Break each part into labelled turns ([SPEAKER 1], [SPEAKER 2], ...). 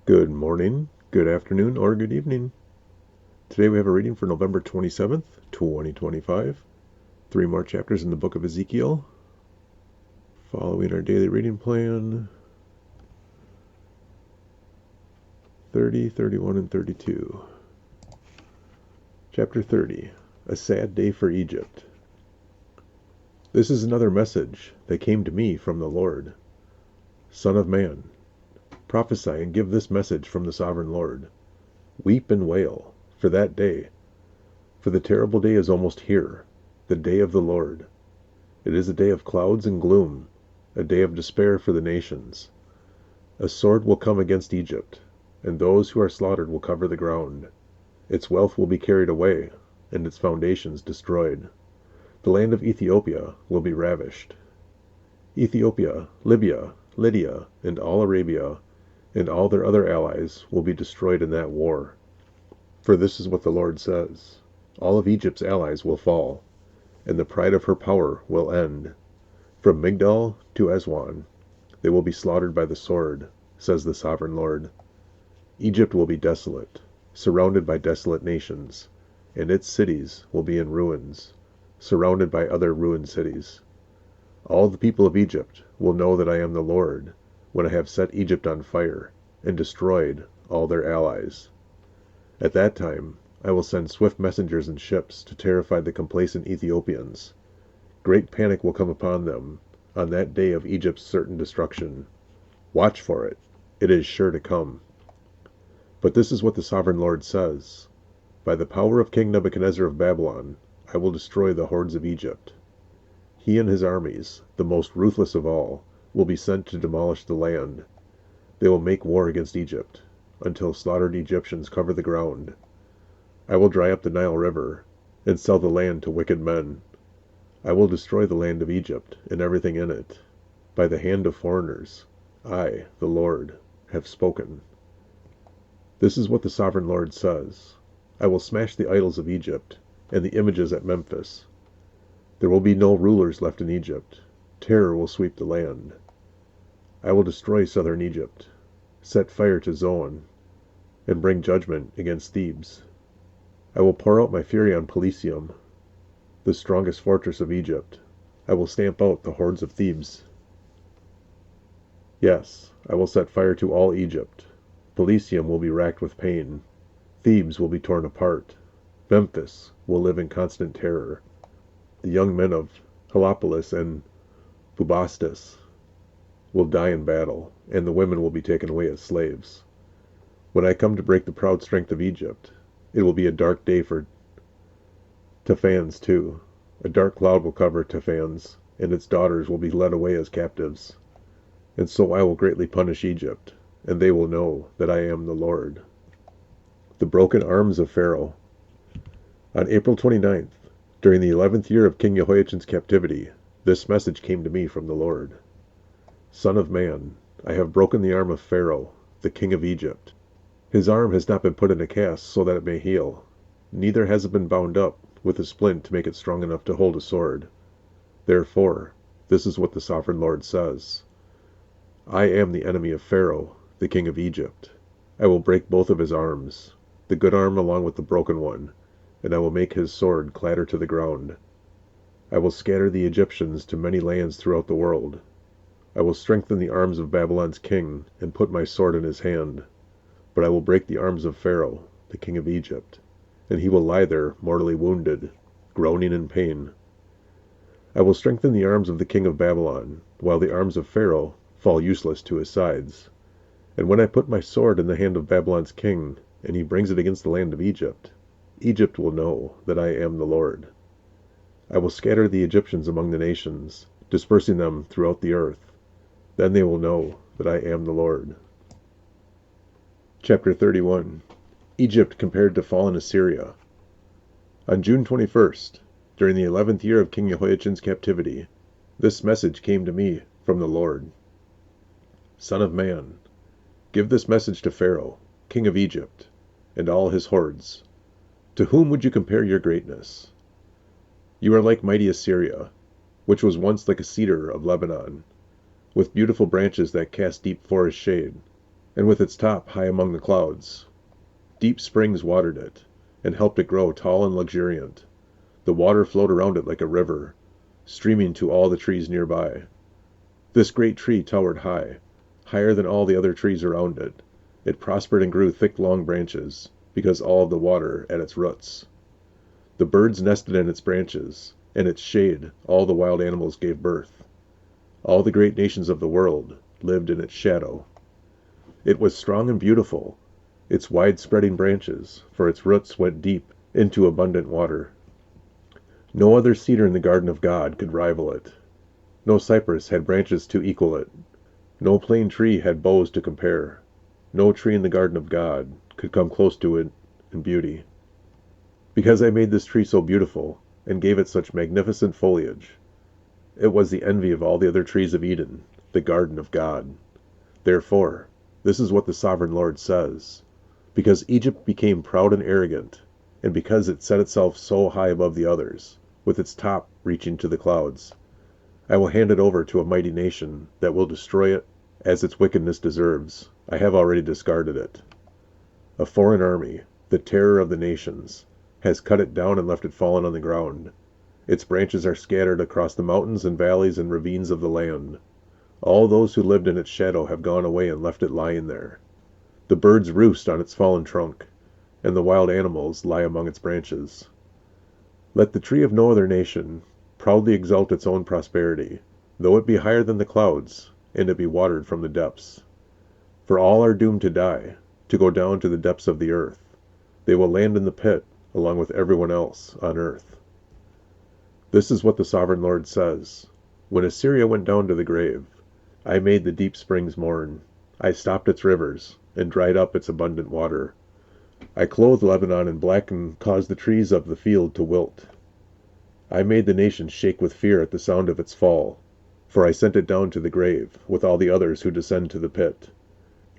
[SPEAKER 1] Good morning, good afternoon, or good evening. Today we have a reading for November 27th, 2025. 3 more chapters in the book of Ezekiel. Following our daily reading plan, 30, 31, and 32. Chapter 30, A Sad Day for Egypt. This is another message that came to me from the Lord. Son of man, prophesy and give this message from the sovereign Lord. Weep and wail for that day, for the terrible day is almost here, the day of the Lord. It is a day of clouds and gloom, a day of despair for the nations. A sword will come against Egypt, and those who are slaughtered will cover the ground. Its wealth will be carried away, and its foundations destroyed. The land of Ethiopia will be ravished. Ethiopia, Libya, Lydia, and all Arabia, and all their other allies will be destroyed in that war. For this is what the Lord says: all of Egypt's allies will fall, and the pride of her power will end. From Migdol to Aswan, they will be slaughtered by the sword, says the sovereign Lord. Egypt will be desolate, surrounded by desolate nations, and its cities will be in ruins, surrounded by other ruined cities. All the people of Egypt will know that I am the Lord, when I have set Egypt on fire, and destroyed all their allies. At that time I will send swift messengers in ships to terrify the complacent Ethiopians. Great panic will come upon them on that day of Egypt's certain destruction. Watch for it. It is sure to come. But this is what the sovereign Lord says: by the power of King Nebuchadnezzar of Babylon, I will destroy the hordes of Egypt. He and his armies, the most ruthless of all, will be sent to demolish the land. They will make war against Egypt, until slaughtered Egyptians cover the ground. I will dry up the Nile River, and sell the land to wicked men. I will destroy the land of Egypt, and everything in it, by the hand of foreigners. I, the Lord, have spoken. This is what the sovereign Lord says: I will smash the idols of Egypt, and the images at Memphis. There will be no rulers left in Egypt. Terror will sweep the land. I will destroy southern Egypt, set fire to Zoan, and bring judgment against Thebes. I will pour out my fury on Pelusium, the strongest fortress of Egypt. I will stamp out the hordes of Thebes. Yes, I will set fire to all Egypt. Pelusium will be racked with pain. Thebes will be torn apart. Memphis will live in constant terror. The young men of Heliopolis and Bubastis will die in battle, and the women will be taken away as slaves. When I come to break the proud strength of Egypt, it will be a dark day for Taphans too. A dark cloud will cover Taphans, and its daughters will be led away as captives. And so I will greatly punish Egypt, and they will know that I am the Lord. The broken arms of Pharaoh. On April 29th, during the 11th year of King Jehoiachin's captivity, this message came to me from the Lord. Son of man, I have broken the arm of Pharaoh, the king of Egypt. His arm has not been put in a cast so that it may heal, neither has it been bound up with a splint to make it strong enough to hold a sword. Therefore, this is what the sovereign Lord says: I am the enemy of Pharaoh, the king of Egypt. I will break both of his arms, the good arm along with the broken one, and I will make his sword clatter to the ground. I will scatter the Egyptians to many lands throughout the world. I will strengthen the arms of Babylon's king and put my sword in his hand. But I will break the arms of Pharaoh, the king of Egypt, and he will lie there mortally wounded, groaning in pain. I will strengthen the arms of the king of Babylon, while the arms of Pharaoh fall useless to his sides. And when I put my sword in the hand of Babylon's king, and he brings it against the land of Egypt, Egypt will know that I am the Lord. I will scatter the Egyptians among the nations, dispersing them throughout the earth. Then they will know that I am the Lord. Chapter 31. Egypt compared to fallen Assyria. On June 21st, during the 11th year of King Jehoiachin's captivity, this message came to me from the Lord. Son of man, give this message to Pharaoh, king of Egypt, and all his hordes. To whom would you compare your greatness? You are like mighty Assyria, which was once like a cedar of Lebanon, with beautiful branches that cast deep forest shade. and with its top high among the clouds. Deep springs watered it, and helped it grow tall and luxuriant. The water flowed around it like a river, streaming to all the trees nearby. This great tree towered high, higher than all the other trees around it. It prospered and grew thick long branches, because all of the water at its roots. The birds nested in its branches, and its shade all the wild animals gave birth. All the great nations of the world lived in its shadow. It was strong and beautiful, its wide-spreading branches, for its roots went deep into abundant water. No other cedar in the garden of God could rival it. No cypress had branches to equal it. No plane tree had boughs to compare. No tree in the garden of God could come close to it in beauty. Because I made this tree so beautiful, and gave it such magnificent foliage, it was the envy of all the other trees of Eden, the garden of God. Therefore, this is what the Sovereign Lord says. Because Egypt became proud and arrogant, and because it set itself so high above the others, with its top reaching to the clouds, I will hand it over to a mighty nation that will destroy it as its wickedness deserves. I have already discarded it. A foreign army, the terror of the nations, has cut it down and left it fallen on the ground. Its branches are scattered across the mountains and valleys and ravines of the land. All those who lived in its shadow have gone away and left it lying there. The birds roost on its fallen trunk, and the wild animals lie among its branches. Let the tree of no other nation proudly exalt its own prosperity, though it be higher than the clouds, and it be watered from the depths. For all are doomed to die, to go down to the depths of the earth. They will land in the pit, along with everyone else on earth. This is what the Sovereign Lord says. When Assyria went down to the grave, I made the deep springs mourn. I stopped its rivers, and dried up its abundant water. I clothed Lebanon in black and caused the trees of the field to wilt. I made the nation shake with fear at the sound of its fall, for I sent it down to the grave, with all the others who descend to the pit.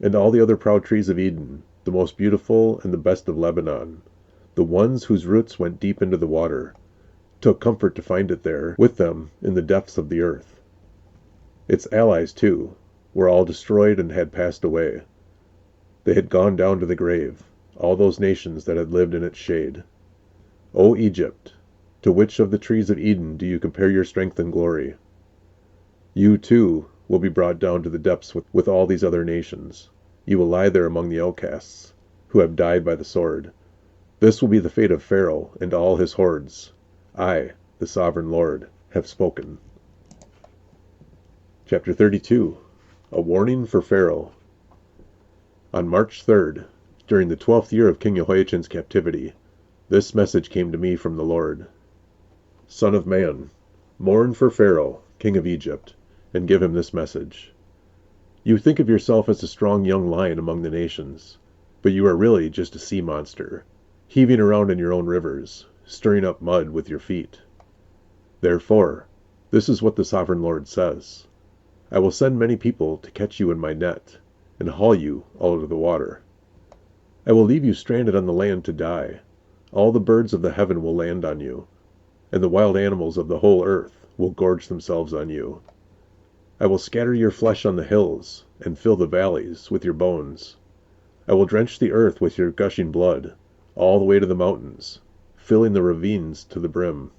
[SPEAKER 1] And all the other proud trees of Eden, the most beautiful and the best of Lebanon, the ones whose roots went deep into the water, took comfort to find it there with them in the depths of the earth. Its allies, too, were all destroyed and had passed away. They had gone down to the grave, all those nations that had lived in its shade. O Egypt, to which of the trees of Eden do you compare your strength and glory? You, too, will be brought down to the depths with all these other nations. You will lie there among the outcasts, who have died by the sword. This will be the fate of Pharaoh and all his hordes. I, the Sovereign Lord, have spoken. Chapter 32. A Warning for Pharaoh. On March 3rd, during the 12th year of King Jehoiachin's captivity, this message came to me from the Lord. Son of man, mourn for Pharaoh, king of Egypt, and give him this message. You think of yourself as a strong young lion among the nations, but you are really just a sea monster, heaving around in your own rivers, stirring up mud with your feet. Therefore, this is what the Sovereign Lord says. I will send many people to catch you in my net, and haul you out of the water. I will leave you stranded on the land to die. All the birds of the heaven will land on you, and the wild animals of the whole earth will gorge themselves on you. I will scatter your flesh on the hills, and fill the valleys with your bones. I will drench the earth with your gushing blood, all the way to the mountains, filling the ravines to the brim.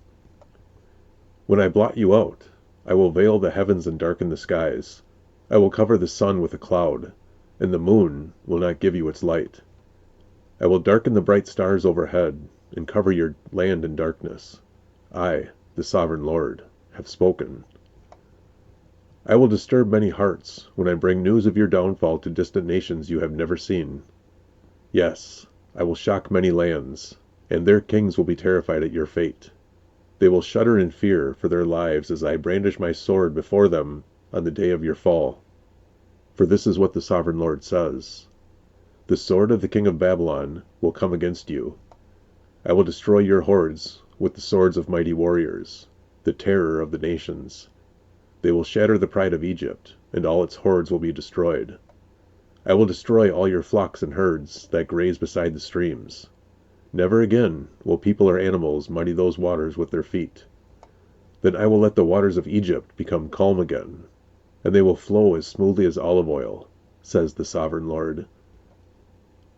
[SPEAKER 1] When I blot you out, I will veil the heavens and darken the skies. I will cover the sun with a cloud, and the moon will not give you its light. I will darken the bright stars overhead, and cover your land in darkness. I, the Sovereign Lord, have spoken. I will disturb many hearts when I bring news of your downfall to distant nations you have never seen. Yes, I will shock many lands, and their kings will be terrified at your fate. They will shudder in fear for their lives as I brandish my sword before them on the day of your fall. For this is what the Sovereign Lord says. The sword of the king of Babylon will come against you. I will destroy your hordes with the swords of mighty warriors, the terror of the nations. They will shatter the pride of Egypt, and all its hordes will be destroyed. I will destroy all your flocks and herds that graze beside the streams. Never again will people or animals muddy those waters with their feet. Then I will let the waters of Egypt become calm again, and they will flow as smoothly as olive oil, says the sovereign Lord.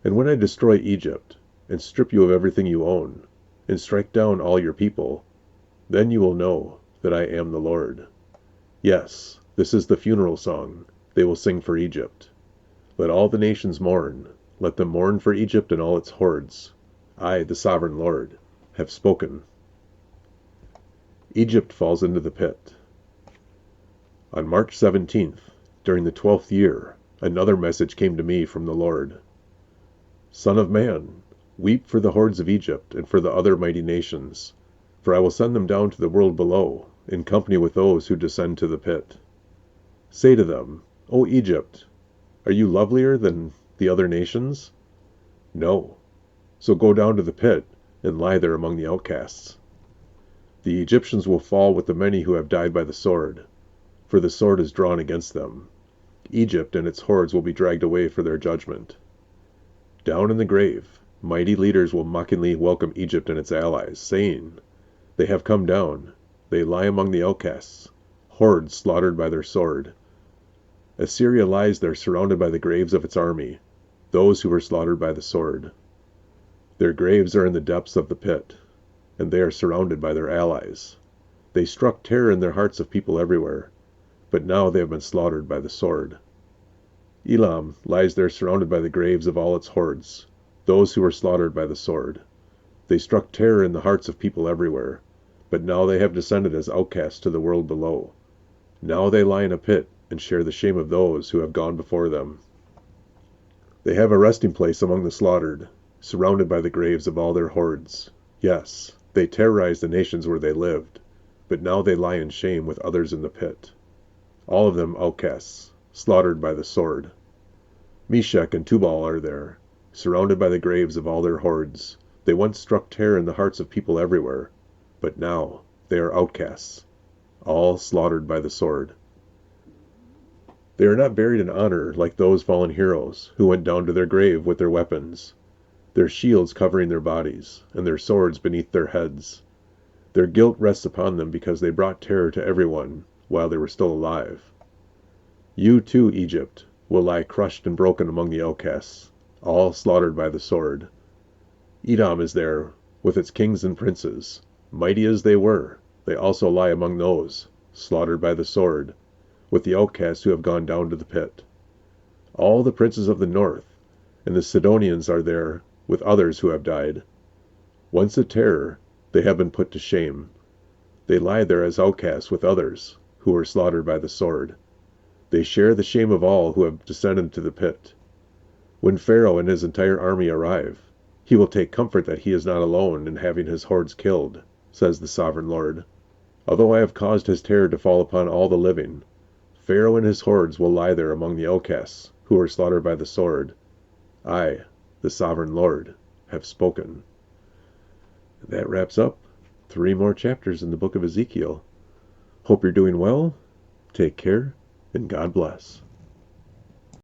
[SPEAKER 1] And when I destroy Egypt, and strip you of everything you own, and strike down all your people, then you will know that I am the Lord. Yes, this is the funeral song they will sing for Egypt. Let all the nations mourn. Let them mourn for Egypt and all its hordes. I, the sovereign Lord, have spoken. Egypt falls into the pit. On March 17th, during the 12th year, another message came to me from the Lord. Son of man, weep for the hordes of Egypt and for the other mighty nations, for I will send them down to the world below, in company with those who descend to the pit. Say to them, O Egypt, are you lovelier than the other nations? No. So go down to the pit and lie there among the outcasts. The Egyptians will fall with the many who have died by the sword, for the sword is drawn against them. Egypt and its hordes will be dragged away for their judgment. Down in the grave, mighty leaders will mockingly welcome Egypt and its allies, saying, They have come down. They lie among the outcasts, hordes slaughtered by their sword. Assyria lies there surrounded by the graves of its army, those who were slaughtered by the sword. Their graves are in the depths of the pit, and they are surrounded by their allies. They struck terror in their hearts of people everywhere, but now they have been slaughtered by the sword. Elam lies there surrounded by the graves of all its hordes, those who were slaughtered by the sword. They struck terror in the hearts of people everywhere, but now they have descended as outcasts to the world below. Now they lie in a pit and share the shame of those who have gone before them. They have a resting place among the slaughtered, surrounded by the graves of all their hordes. Yes, they terrorized the nations where they lived, but now they lie in shame with others in the pit. All of them outcasts, slaughtered by the sword. Meshech and Tubal are there, surrounded by the graves of all their hordes. They once struck terror in the hearts of people everywhere, but now they are outcasts, all slaughtered by the sword. They are not buried in honor like those fallen heroes who went down to their grave with their weapons, their shields covering their bodies, and their swords beneath their heads. Their guilt rests upon them because they brought terror to everyone while they were still alive. You too, Egypt, will lie crushed and broken among the outcasts, all slaughtered by the sword. Edom is there with its kings and princes. Mighty as they were, they also lie among those, slaughtered by the sword, with the outcasts who have gone down to the pit. All the princes of the north and the Sidonians are there with others who have died. Once a terror, they have been put to shame. They lie there as outcasts with others who were slaughtered by the sword. They share the shame of all who have descended to the pit. When Pharaoh and his entire army arrive, he will take comfort that he is not alone in having his hordes killed, says the sovereign Lord. Although I have caused his terror to fall upon all the living, Pharaoh and his hordes will lie there among the outcasts who were slaughtered by the sword. I, the sovereign Lord, have spoken. That wraps up 3 more chapters in the book of Ezekiel. Hope you're doing well. Take care, and God bless.